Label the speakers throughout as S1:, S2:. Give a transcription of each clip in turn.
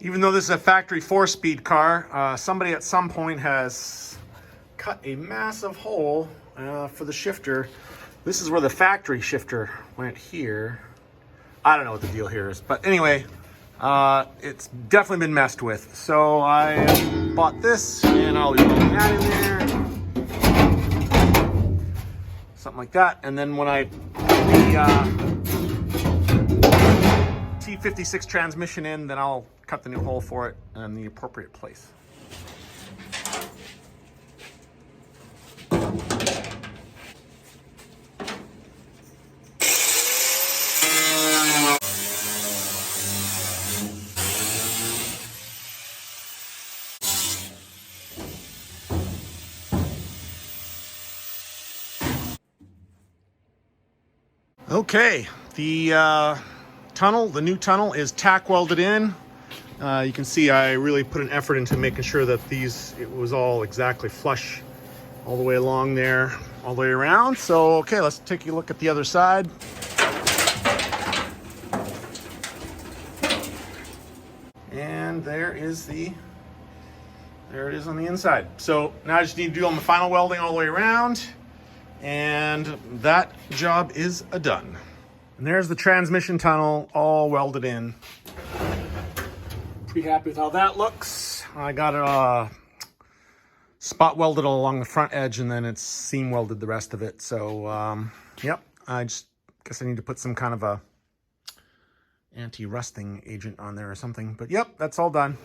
S1: Even though this is a factory 4-speed car, somebody at some point has cut a massive hole for the shifter. This is where the factory shifter went here. I don't know what the deal here is, but anyway, it's definitely been messed with. So I bought this, and I'll be putting that in there, something like that. And then when I put the T56 transmission in, then I'll cut the new hole for it in the appropriate place. Okay, the new tunnel is tack welded in. You can see I really put an effort into making sure that it was all exactly flush all the way along there, all the way around. So, okay, let's take a look at the other side. And there it is on the inside. So now I just need to do all my final welding all the way around, and that job is done. And there's the transmission tunnel all welded in. Pretty happy with how that looks. I got it spot welded along the front edge, and then it's seam welded the rest of it. So yep, I just guess I need to put some kind of a anti-rusting agent on there or something. But yep, that's all done.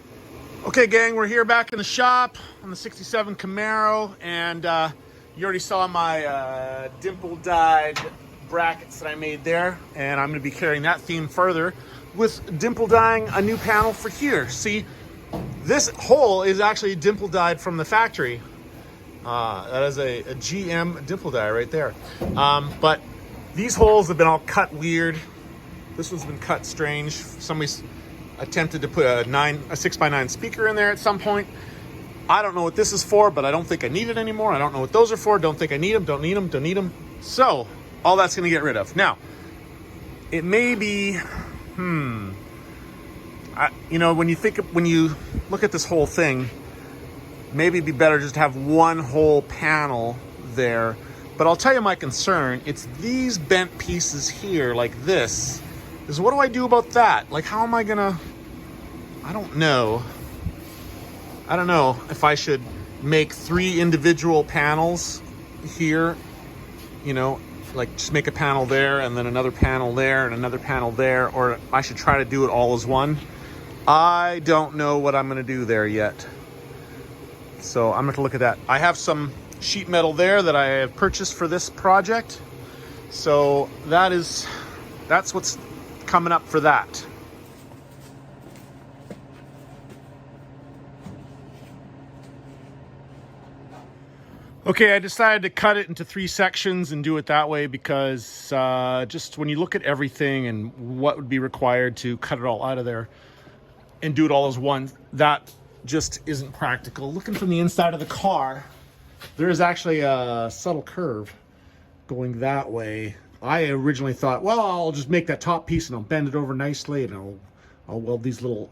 S1: Okay, gang, we're here back in the shop on the 67 Camaro, and you already saw my dimple dyed brackets that I made there, and I'm going to be carrying that theme further with dimple dyeing a new panel for here. See, this hole is actually dimple dyed from the factory. That is a GM dimple dye right there. But these holes have been all cut weird. This one's been cut strange. Somebody's attempted to put a 6x9 speaker in there at some point. I don't know what this is for, but I don't think I need it anymore. I don't know what those are for. Don't think I need them. Don't need them. Don't need them. So all that's going to get rid of. Now, it may be, when you look at this whole thing, maybe it'd be better just to have one whole panel there. But I'll tell you my concern. It's these bent pieces here, like this. Is what do I do about that? Like, how am I gonna? I don't know. I don't know if I should make 3 individual panels here. Like just make a panel there, and then another panel there, and another panel there, or I should try to do it all as one. I don't know what I'm gonna do there yet. So I'm gonna look at that. I have some sheet metal there that I have purchased for this project. So that's what's coming up for that. Okay, I decided to cut it into 3 sections and do it that way because just when you look at everything and what would be required to cut it all out of there and do it all as one, that just isn't practical. Looking from the inside of the car, there is actually a subtle curve going that way. I originally thought, well, I'll just make that top piece and I'll bend it over nicely, and I'll weld these little,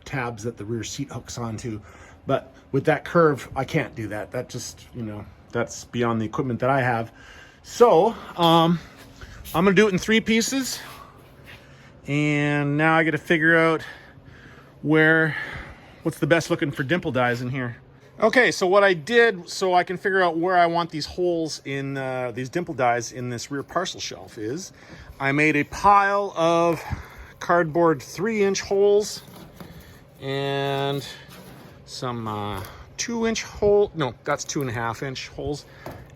S1: tabs that the rear seat hooks onto. But with that curve, I can't do that. That just, that's beyond the equipment that I have. So I'm gonna do it in 3 pieces. And now I gotta figure out what's the best looking for dimple dyes in here. Okay, so what I did so I can figure out where I want these holes in these dimple dyes in this rear parcel shelf is I made a pile of cardboard 3-inch holes and some 2-inch hole, no, that's 2.5-inch holes,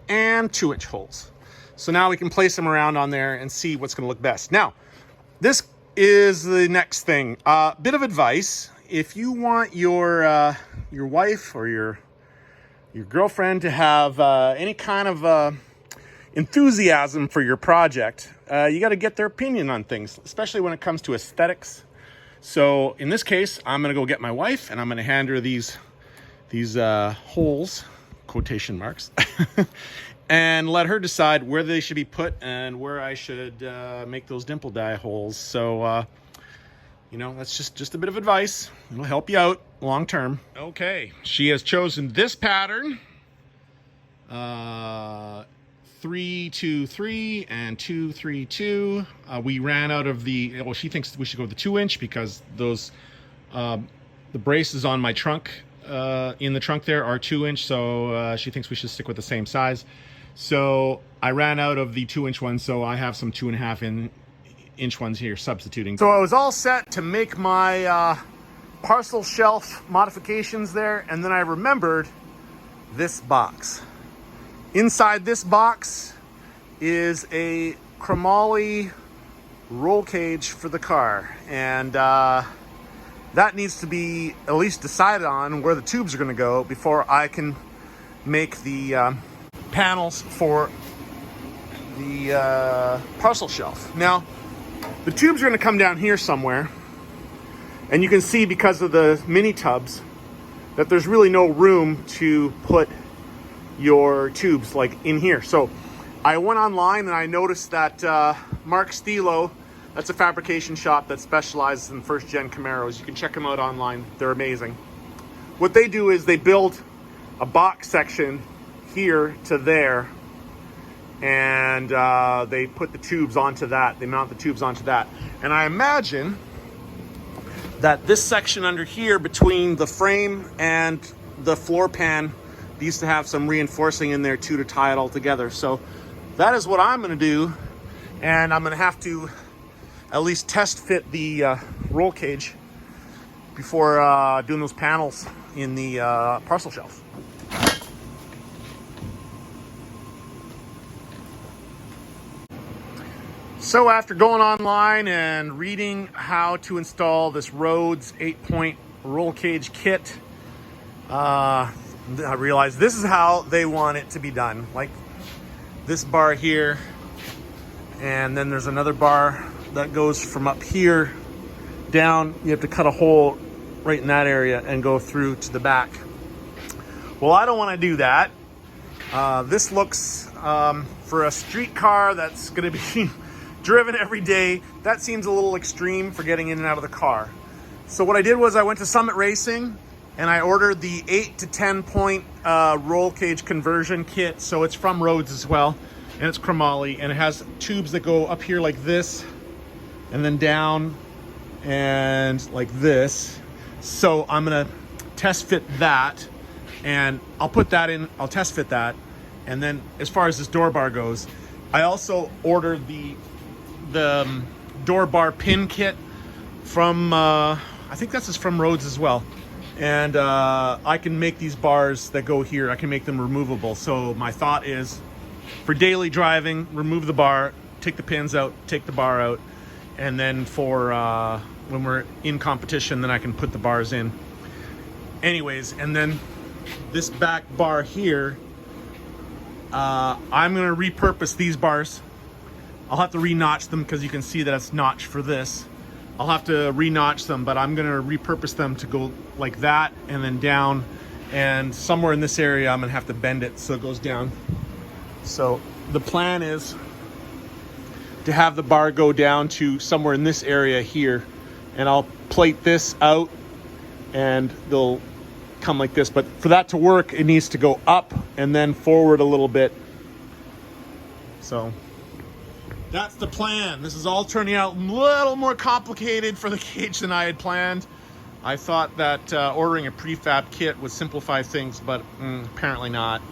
S1: and 2-inch holes. So now we can place them around on there and see what's gonna look best. Now, this is the next thing. Bit of advice: if you want your wife or your girlfriend to have any kind of enthusiasm for your project, you got to get their opinion on things, especially when it comes to aesthetics. So in this case, I'm gonna go get my wife and I'm gonna hand her these holes, quotation marks, and let her decide where they should be put and where I should make those dimple dye holes. So You know, that's just a bit of advice. It'll help you out long term. Okay, she has chosen this pattern. 3-2-3 and 2-3-2. We ran out of the, well, she thinks we should go with the 2-inch because those, the braces on my trunk, in the trunk there are 2-inch, so she thinks we should stick with the same size. So I ran out of the 2-inch ones, so I have some 2.5-inch ones here substituting. So I was all set to make my parcel shelf modifications there, and then I remembered this box. Inside this box is a chromoly roll cage for the car, and that needs to be at least decided on where the tubes are going to go before I can make the panels for the parcel shelf. Now, the tubes are going to come down here somewhere, and you can see because of the mini tubs that there's really no room to put your tubes like in here. So I went online and I noticed that Mark Stilo, that's a fabrication shop that specializes in first gen Camaros. You can check them out online. They're amazing. What they do is they build a box section here to there, and they put the tubes onto that. They mount the tubes onto that. And I imagine that this section under here between the frame and the floor pan needs to have some reinforcing in there too to tie it all together. So that is what I'm going to do, and I'm going to have to at least test fit the roll cage before doing those panels in the parcel shelf. So after going online and reading how to install this Rhodes 8-point roll cage kit, I realized this is how they want it to be done. Like this bar here, and then there's another bar that goes from up here down. You have to cut a hole right in that area and go through to the back. Well, I don't want to do that. This looks, for a street car that's going to be driven every day, that seems a little extreme for getting in and out of the car. So what I did was I went to Summit Racing and I ordered the 8 to 10 point roll cage conversion kit. So it's from Rhodes as well, and it's chromoly, and it has tubes that go up here like this and then down and like this. So I'm gonna test fit that, and I'll put that in, I'll test fit that. And then as far as this door bar goes, I also ordered the door bar pin kit from, I think that's just from Rhodes as well. And I can make these bars that go here, I can make them removable. So my thought is, for daily driving, remove the bar, take the pins out, take the bar out, and then for when we're in competition, then I can put the bars in. Anyways, and then this back bar here, I'm gonna repurpose these bars. I'll have to re-notch them because you can see that it's notched for this. I'll have to re-notch them, but I'm gonna repurpose them to go like that and then down, and somewhere in this area I'm gonna have to bend it so it goes down. So the plan is to have the bar go down to somewhere in this area here, and I'll plate this out and they'll come like this. But for that to work, it needs to go up and then forward a little bit. So that's the plan. This is all turning out a little more complicated for the cage than I had planned. I thought that ordering a prefab kit would simplify things, but apparently not.